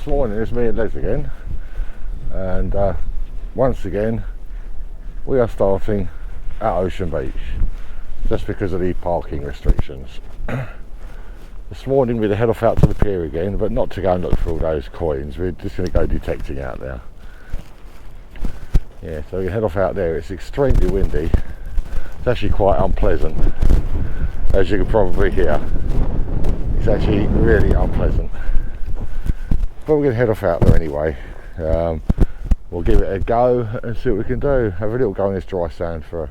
this morning it's me and Les again, and once again we are starting at Ocean Beach just because of the parking restrictions. This morning we'd head off out to the pier again, but not to go and look for all those coins. We're just going to go detecting out there. Yeah, so we head off out there. It's extremely windy. It's actually quite unpleasant, as you can probably hear. It's actually really unpleasant. But we're going to head off out there anyway. We'll give it a go and see what we can do. Have a little go in this dry sand for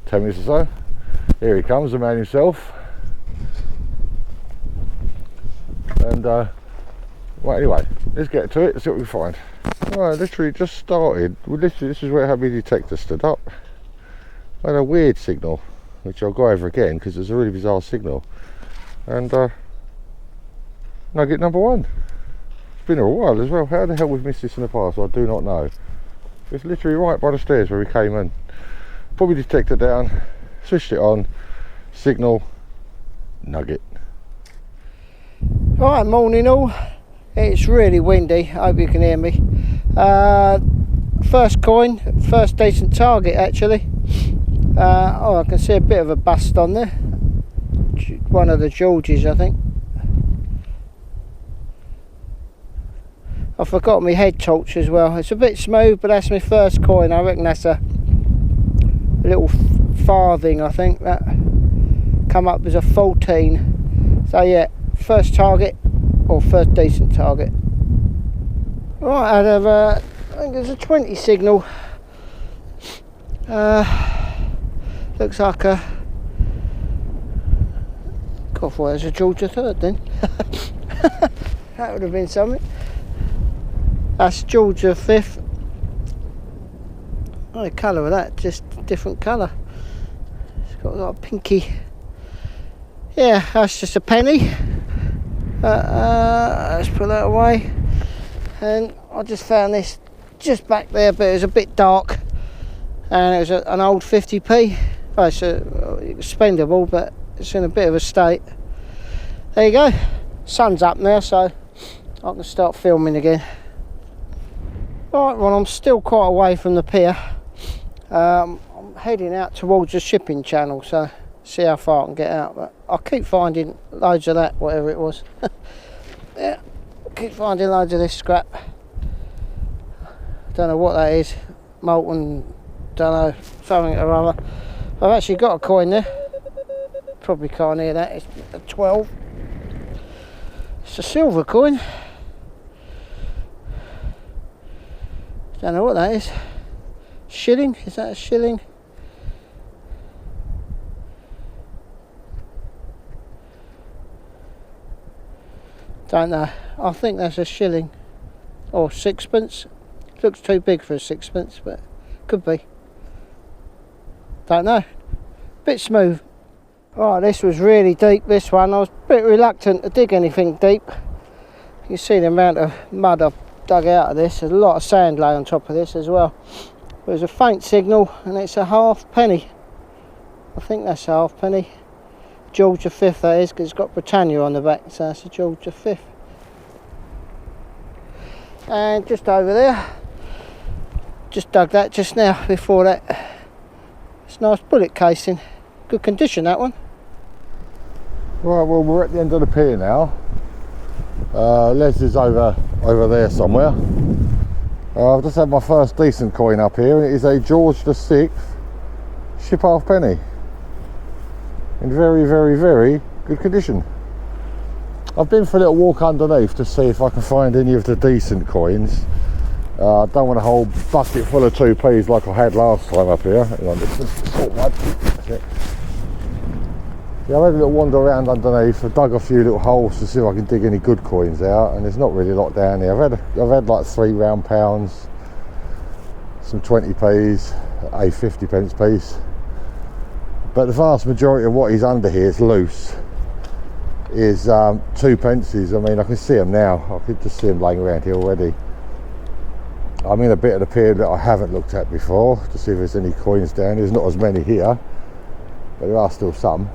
10 minutes or so. Here he comes, the man himself. And well, anyway, let's get to it, see what we find. Right, literally just started. This is where my detector stood up. I had a weird signal, which I'll go over again because it's a really bizarre signal. And nugget number one. It's been a while as well. How the hell we've missed this in the past, I do not know. It's literally right by the stairs where we came in. Put my detector down, switched it on, signal, nugget. Right, morning all. It's really windy, hope you can hear me. First coin, first decent target actually. I can see a bit of a bust on there. One of the Georges, I think. I forgot my head torch as well. It's a bit smooth, but that's my first coin. I reckon that's a little farthing, I think. That come up as a 14. So yeah, first target, or first decent target. Right, I think there's a 20 signal. Looks like a... God, I thought it was a Georgia third then. That would have been something. That's Georgia fifth. Oh, the colour of that, just different colour. It's got a lot of pinky. Yeah, that's just a penny. Let's put that away. And I just found this just back there, but it was a bit dark. And it was an old 50p. Oh, it's expendable, but it's in a bit of a state. There you go. Sun's up now, so I can start filming again. Right, well, I'm still quite away from the pier. I'm heading out towards the shipping channel, so see how far I can get out. But I keep finding loads of that, whatever it was. Yeah, keep finding loads of this scrap. Don't know what that is. Molten, don't know, something or other. I've actually got a coin there. Probably can't hear that. It's a 12. It's a silver coin. Don't know what that is. Shilling? Is that a shilling? Don't know. I think that's a shilling or sixpence. Looks too big for a sixpence, but could be. Don't know. Bit smooth. Right, this was really deep, this one. I was a bit reluctant to dig anything deep. You can see the amount of mud I've dug out of this. There's a lot of sand lay on top of this as well. There's a faint signal and it's a half penny. I think that's a half penny. Georgia 5th that is, because it's got Britannia on the back, so that's a Georgia 5th. And just over there, just dug that just now before that. It's a nice bullet casing. Good condition, that one. Right, well, we're at the end of the pier now. Les is over there somewhere. I've just had my first decent coin up here, and it is a George VI ship half penny in very, very, very good condition. I've been for a little walk underneath to see if I can find any of the decent coins. I don't want a whole bucket full of 2p's like I had last time up here. Hang on, this is salt mud. That's it. Yeah, I've had a little wander around underneath. I've dug a few little holes to see if I can dig any good coins out, and there's not really a lot down here. I've had like 3 round pounds, some 20p's, a 50 pence piece, but the vast majority of what is under here is loose. Is 2 pences. I mean, I can see them now. I could just see them laying around here already. I'm in a bit of the pier that I haven't looked at before to see if there's any coins down. There's not as many here, but there are still some.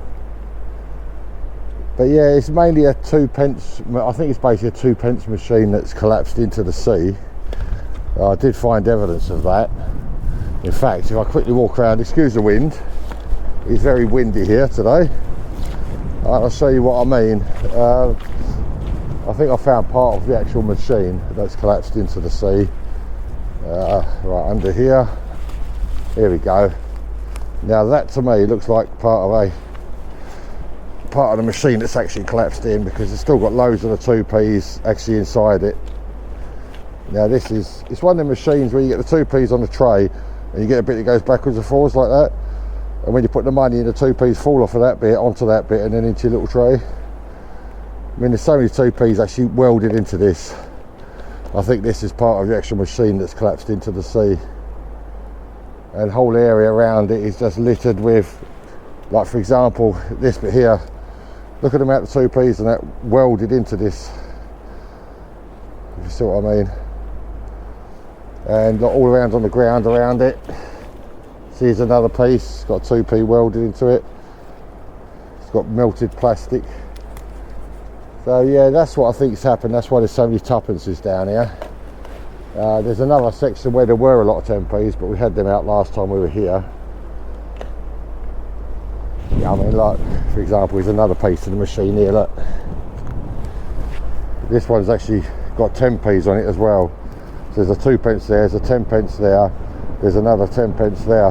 But yeah, it's mainly a 2p. I think it's basically a 2p machine that's collapsed into the sea. I did find evidence of that. In fact, if I quickly walk around, excuse the wind, it's very windy here today. I'll show you what I mean. I think I found part of the actual machine that's collapsed into the sea. Right under here. Here we go. Now that to me looks like part of the machine that's actually collapsed in, because it's still got loads of the 2Ps actually inside it. Now it's one of the machines where you get the 2Ps on the tray and you get a bit that goes backwards and forwards like that, and when you put the money in, the 2Ps fall off of that bit onto that bit and then into your little tray. I mean, there's so many 2Ps actually welded into this. I think this is part of the actual machine that's collapsed into the sea, and the whole area around it is just littered with, like for example this bit here, look at the amount of 2Ps and that welded into this, if you see what I mean. And all around on the ground around it, see, here's another piece, it's got 2P welded into it, it's got melted plastic. So yeah, that's what I think's happened. That's why there's so many tuppences down here. There's another section where there were a lot of 10Ps, but we had them out last time we were here. Yeah, I mean, like for example, here's another piece of the machine here, look. This one's actually got 10Ps on it as well. So there's a 2p there, there's a 10p there, there's another 10p there.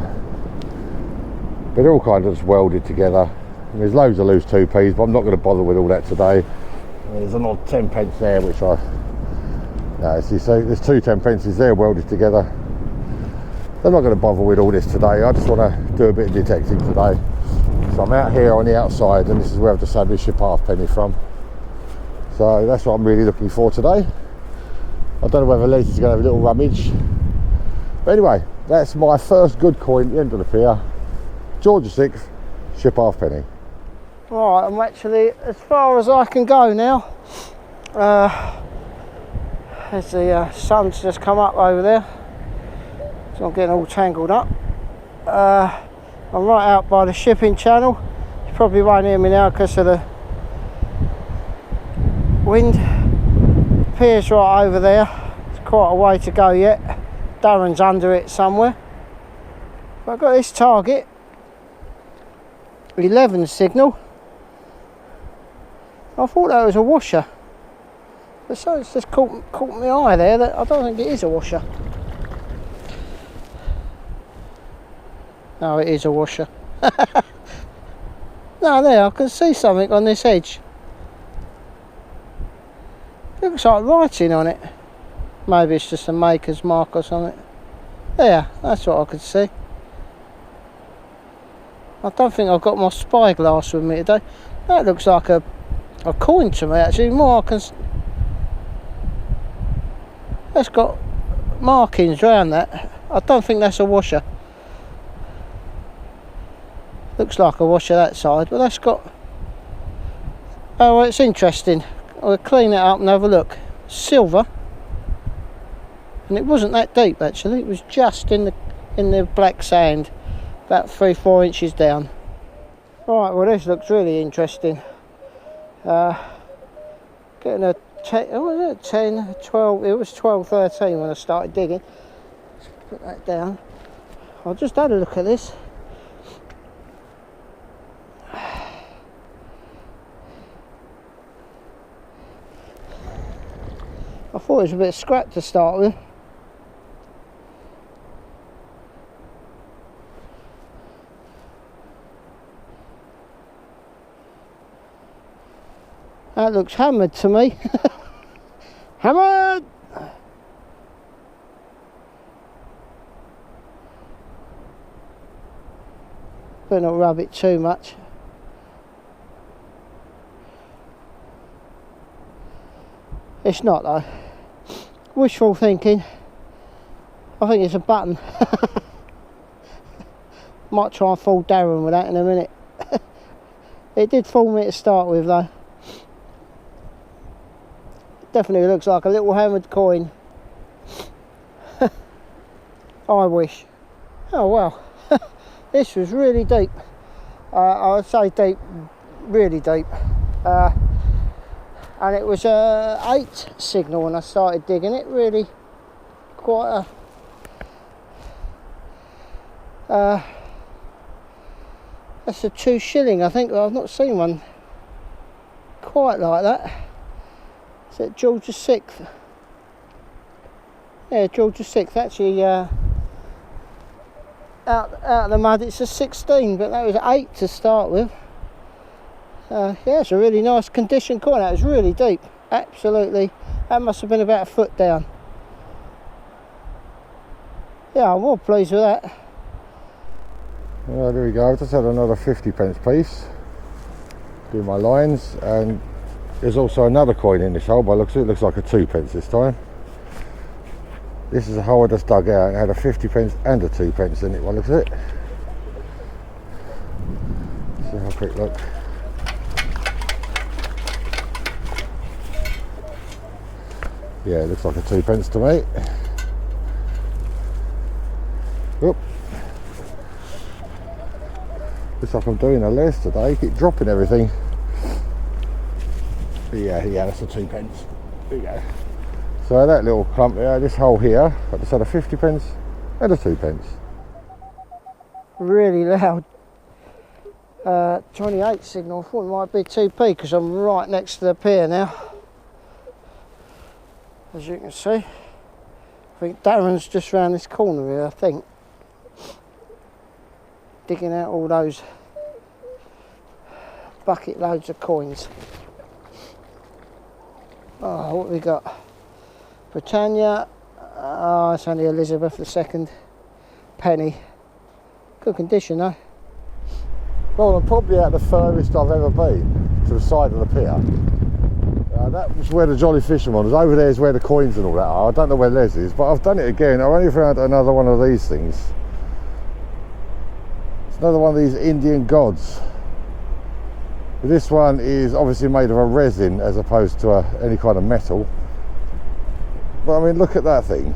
But they're all kind of just welded together. And there's loads of loose 2Ps, but I'm not going to bother with all that today. There's an odd 10p there, which see, so there's two 10p there welded together. I'm not going to bother with all this today. I just want to do a bit of detecting today. So I'm out here on the outside, and this is where I've just had my ship halfpenny from. So that's what I'm really looking for today. I don't know whether Les is going to have a little rummage. But anyway, that's my first good coin at the end of the pier. George VI, ship halfpenny. Right, I'm actually as far as I can go now. As the sun's just come up over there, so I'm getting all tangled up. I'm right out by the shipping channel. You probably won't hear me now because of the wind. Pier's right over there. It's quite a way to go yet. Darren's under it somewhere. But I've got this target, 11 signal. I thought that was a washer, but so it's just caught my eye there that I don't think it is a washer. No, it is a washer. No, there, I can see something on this edge. Looks like writing on it. Maybe it's just a maker's mark or something. There, that's what I could see. I don't think I've got my spyglass with me today. That looks like a coin to me, actually. More I can. That's got markings around that. I don't think that's a washer. Looks like a washer that side, but that's got. Oh, well, it's interesting. I'll clean it up and have a look. Silver, and it wasn't that deep actually. It was just in the black sand, about 3-4 inches down. Right, well this looks really interesting. Getting a 10, what was it, 10, 12, it was 12, 13 when I started digging. Let's put that down. I'll just have a look at this. I thought it was a bit of scrap to start with. That looks hammered to me. Hammered! Better not rub it too much. It's not though. Wishful thinking. I think it's a button. Might try and fool Darren with that in a minute. It did fool me to start with though. Definitely looks like a little hammered coin. I wish. Oh well. This was really deep. I would say deep, really deep. and it was a 8 signal when I started digging it. Really quite a that's a 2 shilling, I think. I've not seen one quite like that. Is it George VI? Yeah, George VI. Actually, out of the mud, it's a 16, but that was 8 to start with. Yeah, it's a really nice condition coin. That was really deep. Absolutely. That must have been about a foot down. Yeah, I'm well pleased with that. Well, there we go. I've just had another 50p piece. Do my lines, and there's also another coin in this hole. By looks, it looks like a 2p this time. This is a hole I just dug out. It had a 50p and a 2p in it. By looks at it. Let's have a quick look. Yeah, it looks like a 2p to me. Oop. Looks like I'm doing a list today. Keep dropping everything. But yeah, that's a 2p. There you go. So that little clump there, this hole here, I just had a 50p and a 2p. Really loud 28 signal. I thought it might be 2p because I'm right next to the pier now. As you can see, I think Darren's just round this corner here, I think. Digging out all those bucket loads of coins. Oh, what have we got? Britannia. Oh, it's only Elizabeth II. Penny. Good condition though. Well, I'm probably at the furthest I've ever been to the side of the pier. That was where the Jolly Fisherman was. Over there is where the coins and all that are. I don't know where Les is, but I've done it again. I've only found another one of these things. It's another one of these Indian gods. This one is obviously made of a resin as opposed to any kind of metal. But I mean, look at that thing.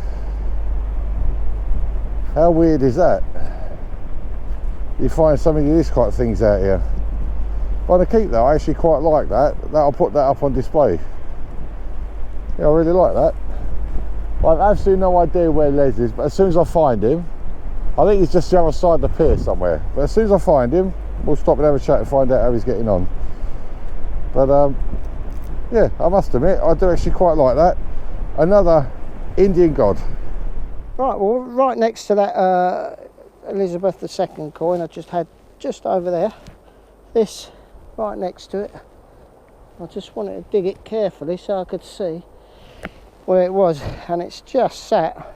How weird is that? You find so many of these kind of things out here. By the keep though, I actually quite like that. I'll put that up on display. Yeah, I really like that. I have absolutely no idea where Les is, but as soon as I find him, I think he's just the other side of the pier somewhere. But as soon as I find him, we'll stop and have a chat and find out how he's getting on. But yeah, I must admit, I do actually quite like that. Another Indian god. Right, well, right next to that Elizabeth II coin I just had just over there, this right next to it. I just wanted to dig it carefully so I could see where it was, and it's just sat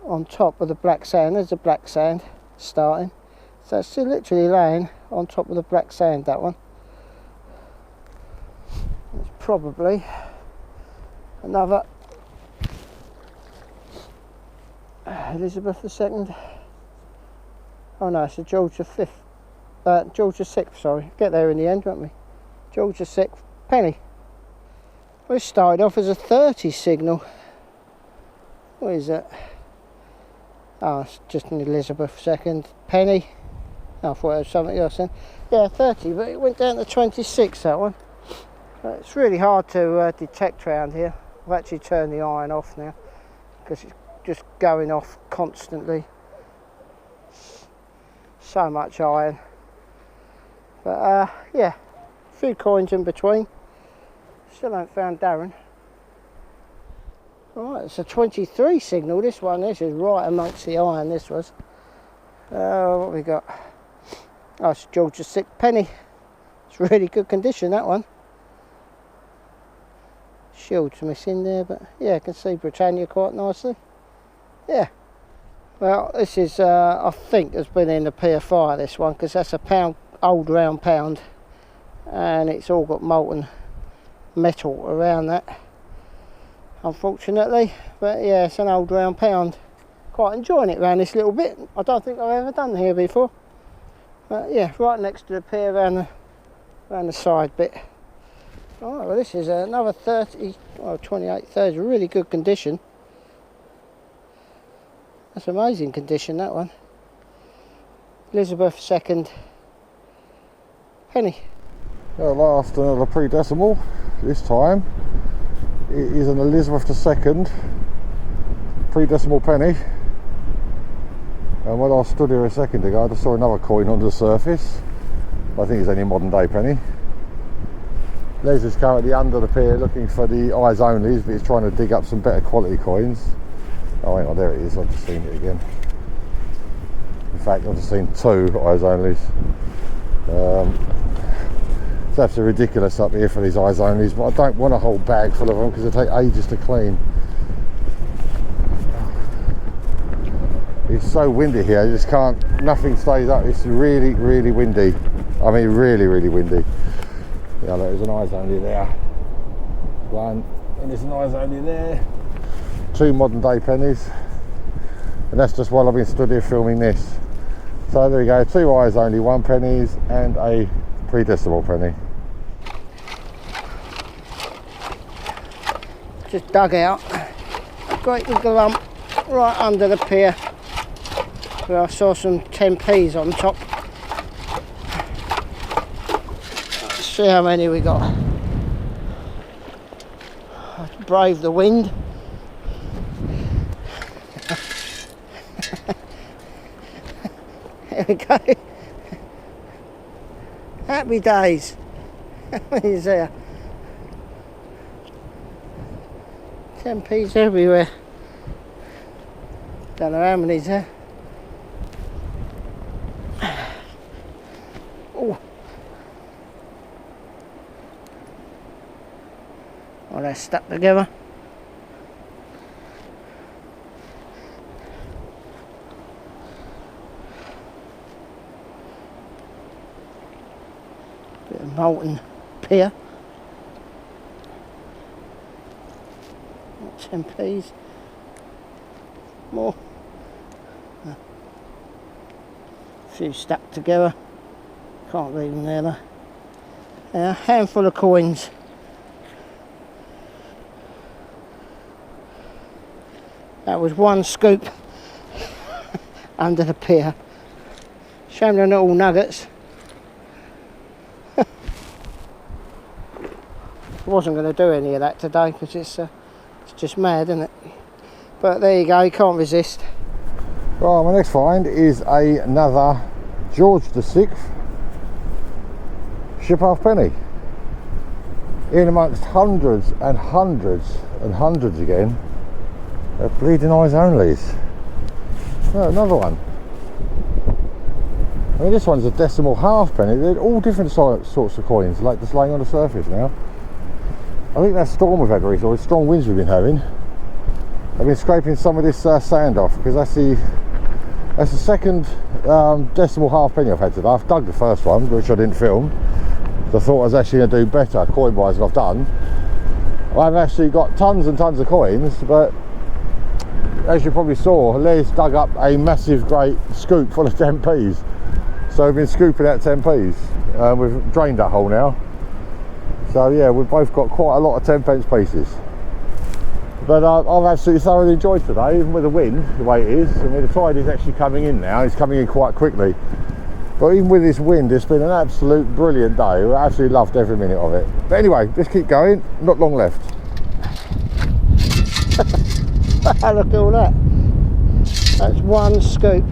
on top of the black sand. There's the black sand starting, so it's still literally laying on top of the black sand, that one. It's probably another Elizabeth II. Oh no, it's a George V. George VI, sorry. Get there in the end, won't we? George VI penny. Well, it started off as a 30 signal. What is that? Oh, it's just an Elizabeth II penny. Oh, I thought it was something else then. Yeah, 30, but it went down to 26, that one. It's really hard to detect around here. I've actually turned the iron off now because it's just going off constantly. So much iron. But yeah, a few coins in between. Still haven't found Darren. Right, it's a 23 signal. This one, this is right amongst the iron. This was. What have we got? Oh, it's George VI penny. It's really good condition, that one. Shield's missing there, but yeah, I can see Britannia quite nicely. Yeah. Well, this is, I think, has been in the Pier fire, this one, because that's a pound, old round pound, and it's all got molten metal around that, unfortunately. But yeah, it's an old round pound. Quite enjoying it around this little bit. I don't think I've ever done here before. But yeah, right next to the pier, around the side bit. Alright, well, this is another 30, well, 28, 30, really good condition. That's amazing condition, that one. Elizabeth II penny. At last, another pre-decimal. This time it is an Elizabeth II pre-decimal penny. And when I stood here a second ago, I just saw another coin on the surface. I think it's only a modern day penny. Les is currently under the pier looking for the eyes onlys, but he's trying to dig up some better quality coins. Oh, hang on, there it is. I've just seen it again. In fact, I've just seen two eyes onlys. It's absolutely ridiculous up here for these eyes onlys, but I don't want a whole bag full of them because they take ages to clean. It's so windy here, you just can't, nothing stays up. It's really, really windy. I mean, really, really windy. Yeah, there's an eyes only there. One, and there's an eyes only there. Two modern day pennies. And that's just while I've been stood here filming this. So there we go, two eyes only, 1 pennies and a pre-decimal penny. Just dug out a great big lump right under the pier where I saw some 10p's on top. Let's see how many we got. Let's brave the wind. There we go. Happy days. How many is there? 10p's everywhere. Don't know how many's there. Oh. Oh, they're stuck together. Bit of molten pier. 10p's. More. A few stuck together. Can't leave them there though. A handful of coins. That was one scoop under the pier. Shame they're not all nuggets. I wasn't going to do any of that today because it's just mad, isn't it? But there you go, you can't resist. Right, my next find is another George VI ship halfpenny. In amongst hundreds and hundreds and hundreds again of bleeding eyes onlys. Oh, another one. I mean, this one's a decimal halfpenny. They're all different sorts of coins, like just laying on the surface now. I think that storm we've had recently, the strong winds we've been having, I've been scraping some of this sand off because that's the second decimal halfpenny I've had today. I've dug the first one, which I didn't film. So I thought I was actually going to do better coin-wise than I've done. I've actually got tons and tons of coins, but as you probably saw, Les dug up a massive great scoop full of 10p's. So we've been scooping out 10p's. We've drained that hole now. So yeah, we've both got quite a lot of 10p pieces. But I've absolutely thoroughly enjoyed today, even with the wind, the way it is. I mean, the tide is actually coming in now, it's coming in quite quickly. But even with this wind, it's been an absolute brilliant day. I absolutely loved every minute of it. But anyway, let's keep going, not long left. Look at all that. That's one scoop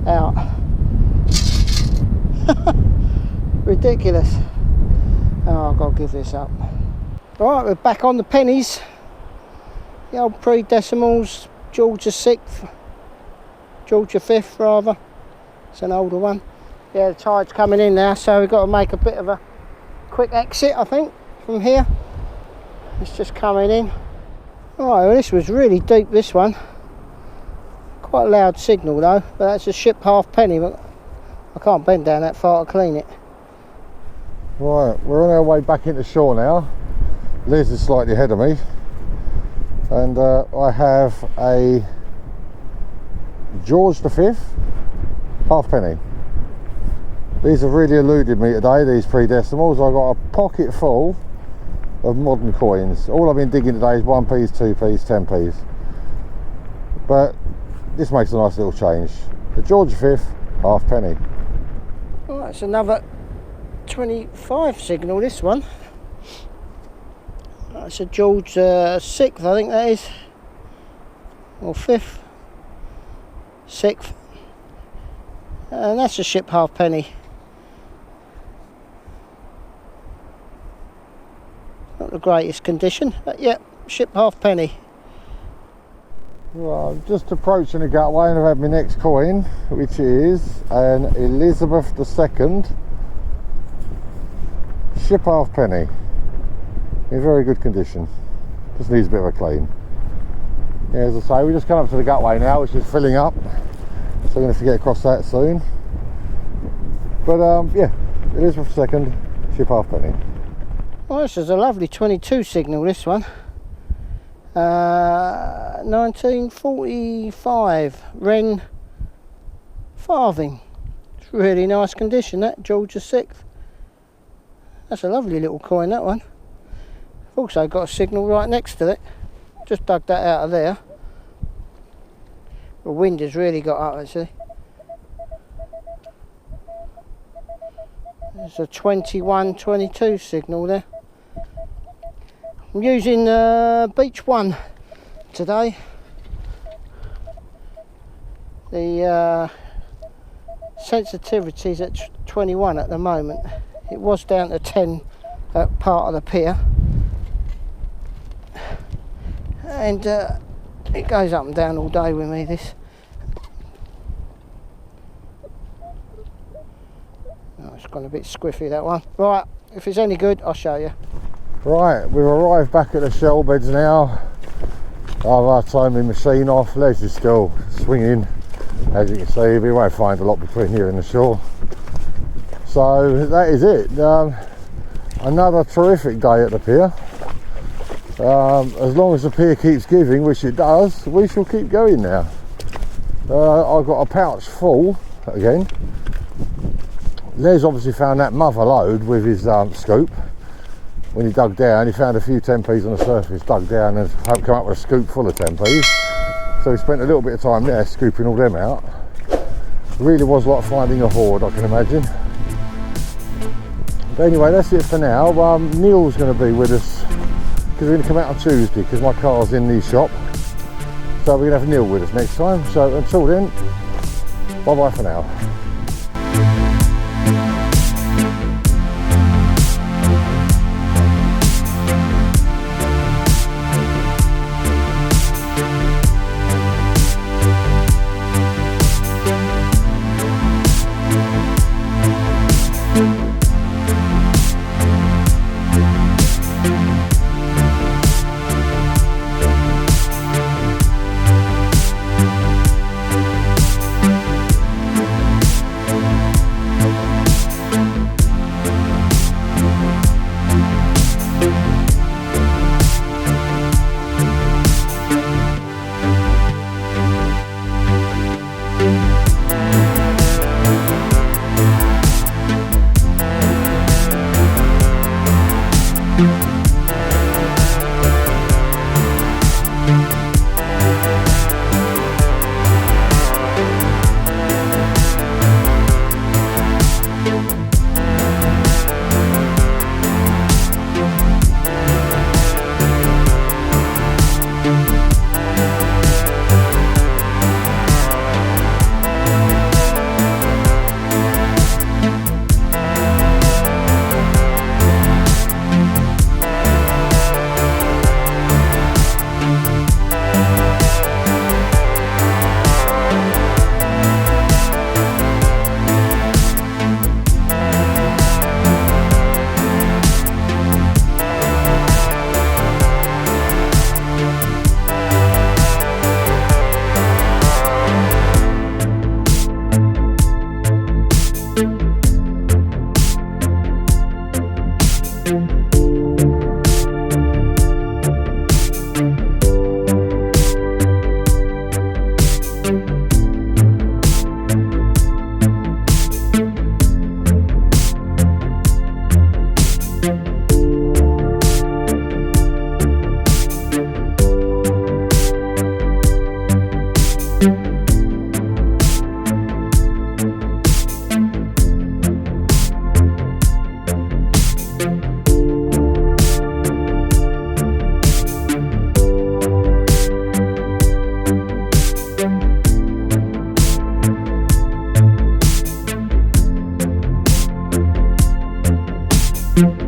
out. Ridiculous. Oh, I've got to give this up. Right, we're back on the pennies. The old pre-decimals, George VI, George V rather. It's an older one. Yeah, the tide's coming in now, so we've got to make a bit of a quick exit, I think, from here. It's just coming in. Right, well, this was really deep, this one. Quite a loud signal though, but that's a ship halfpenny, but I can't bend down that far to clean it. Right, we're on our way back into shore now. Liz is slightly ahead of me. And I have a George V halfpenny. These have really eluded me today, these pre-decimals. I've got a pocket full of modern coins. All I've been digging today is 1p's, 2p's, 10p's. But this makes a nice little change. The George V halfpenny. Well, that's another 25 signal, this one. That's a George 6th, I think that is, or 5th, 6th, and that's a ship halfpenny. Not the greatest condition, but yeah, ship halfpenny. Well, I'm just approaching the gutway and I've had my next coin, which is an Elizabeth II ship halfpenny. In very good condition. Just needs a bit of a clean. Yeah, as I say, we just come up to the gutway now, which is filling up. So we're going to have to get across that soon. But yeah, Elizabeth II ship halfpenny. Well, this is a lovely 22 signal, this one. 1945 Wren farthing. It's really nice condition, that George VI. That's a lovely little coin, that one. I've also got a signal right next to it. Just dug that out of there. The wind has really got up, actually. There's a 21-22 signal there. I'm using Beach 1 today. The sensitivity is at 21 at the moment. It was down to 10 at part of the pier. And it goes up and down all day with me, this. Oh, it's gone a bit squiffy, that one. Right, if it's any good, I'll show you. Right, we've arrived back at the shell beds now. I've turned my machine off. Les is still swinging, as you can see. We won't find a lot between here and the shore. So that is it. Another terrific day at the pier. As long as the pier keeps giving, which it does, we shall keep going now. I've got a pouch full again. Les obviously found that mother lode with his scoop. When he dug down, he found a few 10p's on the surface, dug down and come up with a scoop full of 10p's. So we spent a little bit of time there scooping all them out. Really was like finding a hoard, I can imagine. But anyway, that's it for now. Neil's going to be with us because we're going to come out on Tuesday because my car's in the shop. So we're going to have Neil with us next time. So until then, bye bye for now. you.